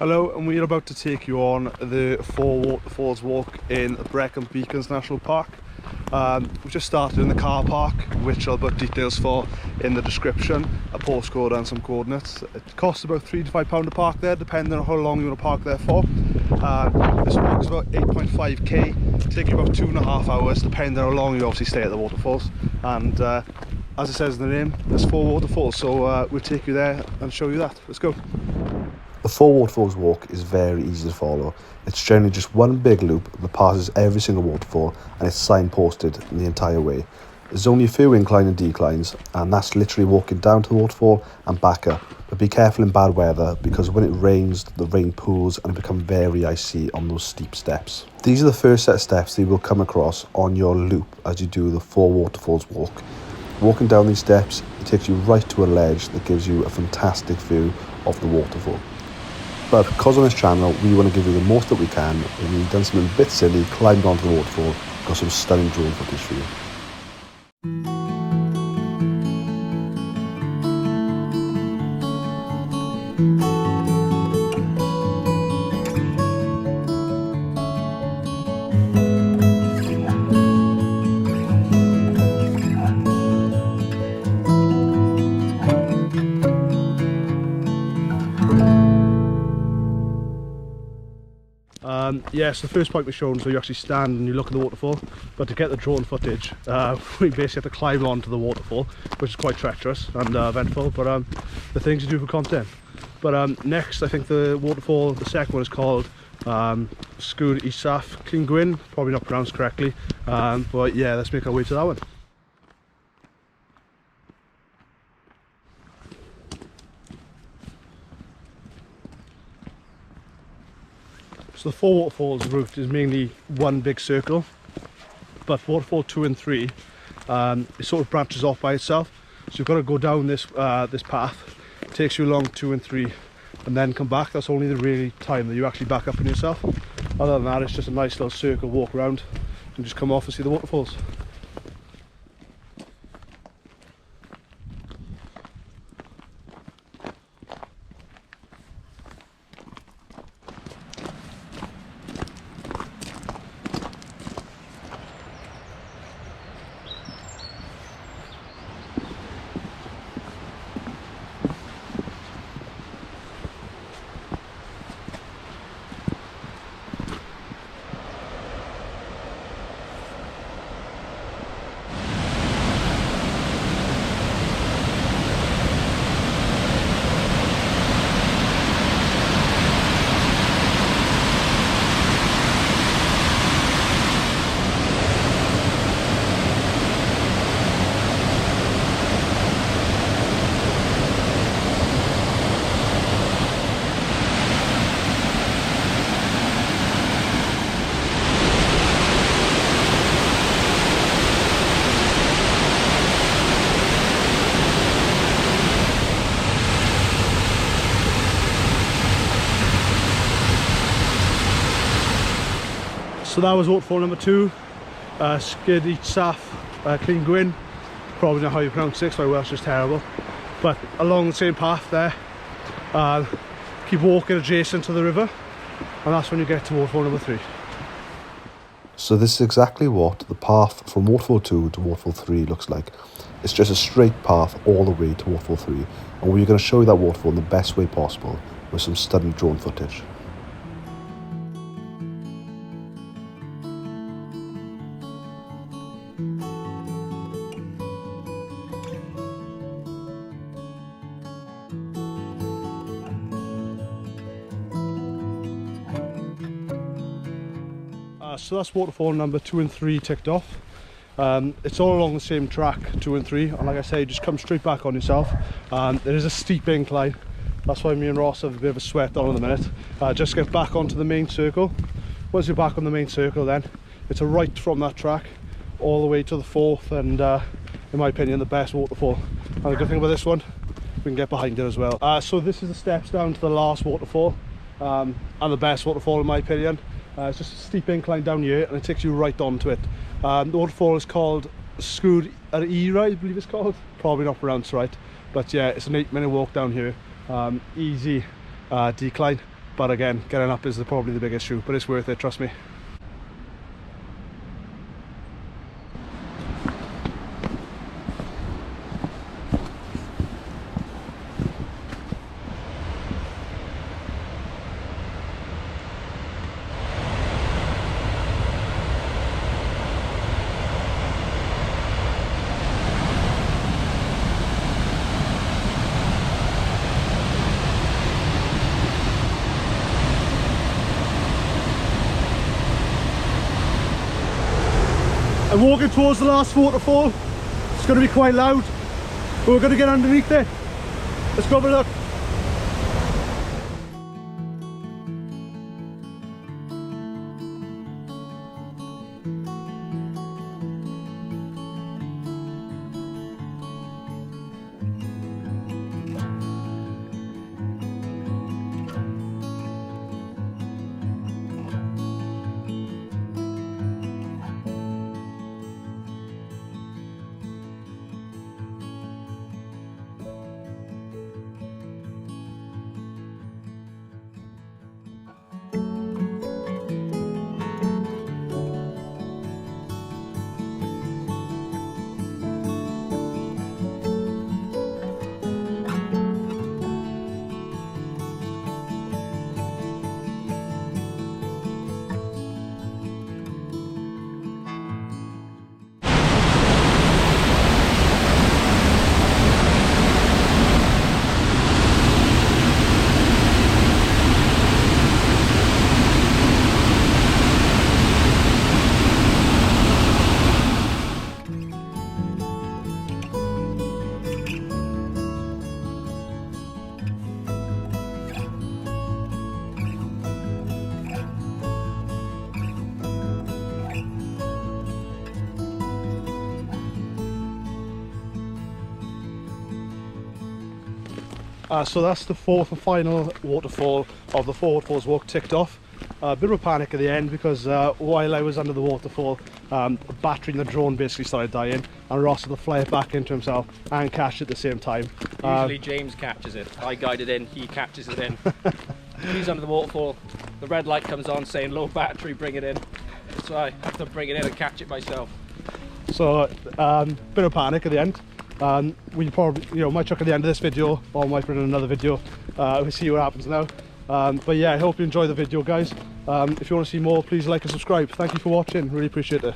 Hello, and we're about to take you on the Four Waterfalls Walk in Brecon Beacons National Park. We've just started in the car park, which I'll put details for in the description, a postcode and some coordinates. It costs about £3 to £5 to park there, depending on how long you want to park there for. This walk is about 8.5k, take you about 2.5 hours, depending on how long you obviously stay at the waterfalls. And as it says in the name, there's 4 waterfalls, so we'll take you there and show you that. Let's go. The Four Waterfalls Walk is very easy to follow. It's generally just one big loop that passes every single waterfall, and it's signposted the entire way. There's only a few incline and declines, and that's literally walking down to the waterfall and back up. But be careful in bad weather, because when it rains, the rain pools and it becomes very icy on those steep steps. These are the first set of steps that you will come across on your loop as you do the Four Waterfalls Walk. Walking down these steps, it takes you right to a ledge that gives you a fantastic view of the waterfall. But because on this channel we want to give you the most that we can, we've done something a bit silly, climbed onto the waterfall, got some stunning drone footage for you. Yes, the first point we're showing, so you actually stand and you look at the waterfall, but to get the drone footage we basically have to climb onto the waterfall, which is quite treacherous and eventful, but the things you do for content. But next, I think the waterfall, the second one, is called Sgwr Isaf Clean Gwyn, probably not pronounced correctly, but yeah, let's make our way to that one. So the Four Waterfalls route is mainly one big circle, but waterfall 2 and 3 it sort of branches off by itself. So you've got to go down this this path. It takes you along 2 and 3 and then come back. That's only the really time that you actually back up on yourself. Other than that, it's just a nice little circle walk around and just come off and see the waterfalls. So that was waterfall number 2, Sgwr Isaf Clean Gwyn. Probably not how you pronounce it, my Welsh is terrible. But along the same path there, keep walking adjacent to the river, and that's when you get to waterfall number 3. So this is exactly what the path from waterfall 2 to waterfall 3 looks like. It's just a straight path all the way to waterfall 3, and we're going to show you that waterfall in the best way possible with some stunning drone footage. So that's waterfall number 2 and 3 ticked off. It's all along the same track, 2 and 3, and like I say, just come straight back on yourself. There is a steep incline, that's why me and Ross have a bit of a sweat on in a minute. Just get back onto the main circle. Once you're back on the main circle, then it's a right from that track all the way to the 4th, and in my opinion, the best waterfall. And the good thing about this one, we can get behind it as well. So this is the steps down to the last waterfall, and the best waterfall in my opinion. It's just a steep incline down here, and it takes you right onto it. The waterfall is called Sgwr Isaf, I believe it's called. Probably not pronounced right, but yeah, it's an 8-minute walk down here. Easy decline, but again, getting up is probably the big issue, but it's worth it, trust me. I'm walking towards the last waterfall. It's going to be quite loud, but we're going to get underneath it. Let's go have a look. So that's the fourth and final waterfall of the Four Waterfalls Walk ticked off. A bit of a panic at the end because while I was under the waterfall, the battery in the drone basically started dying, and Ross had to fly it back into himself and catch it at the same time. Usually James catches it. I guide it in, he catches it in. He's under the waterfall, the red light comes on saying low battery, bring it in. So I have to bring it in and catch it myself. So bit of panic at the end. We probably, might chuck at the end of this video, or might put in another video. We'll see what happens now. But yeah, I hope you enjoy the video, guys. If you want to see more, please like and subscribe. Thank you for watching, really appreciate it.